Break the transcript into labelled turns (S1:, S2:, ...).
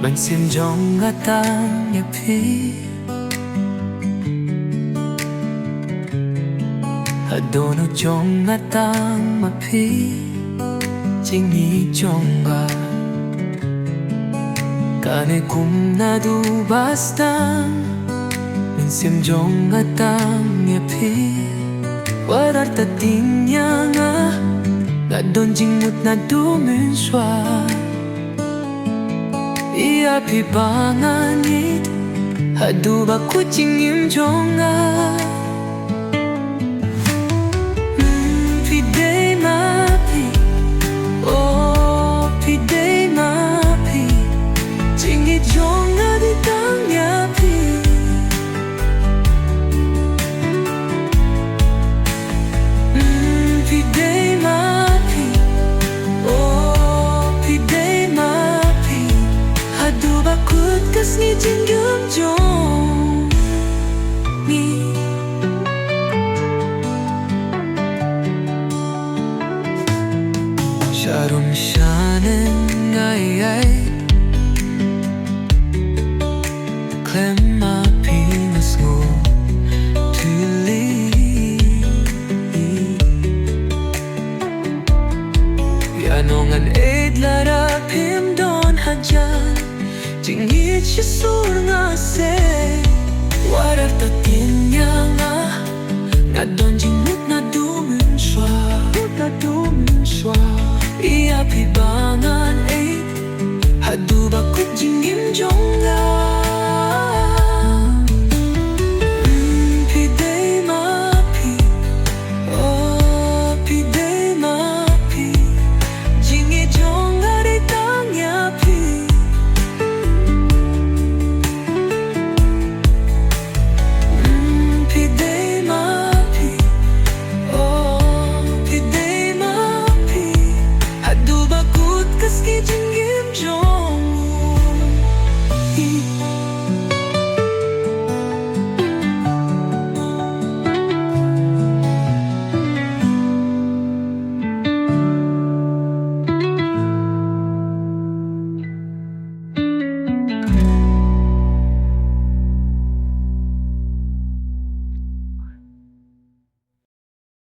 S1: Mình xiêm Jong ngã tang nhà phi Hato no Jong ngã tang mà phi Chính ý Jong ga Kane kumno basta Mình xiêm Jong ngã tang nhà phi Warar ta tin niya nga Nga don jingmut na duminswa Iya pibanganit Hadu ba kucing im jonga Pidei mapi Oh pidei mapi Jingit jonga di tangnya pi Pidei mapi Oh pidei mapi Hadu ba kut kas ni jingyum jong ni Sharum shanen ngeit Khlem mapi sngew tuli Yanongan eid lara pim don hajan Jingit shisur nga se Warar ta tin niya nga Nga don jingmut na duminswa Iya pibangan eid Hadu ba kut jingim jonga Pidei mapi Oh pidei mapi Jingit jonga di tangnya pi Pidei mapi Oh pidei mapi Hadu ba kut kas ki jingyim jong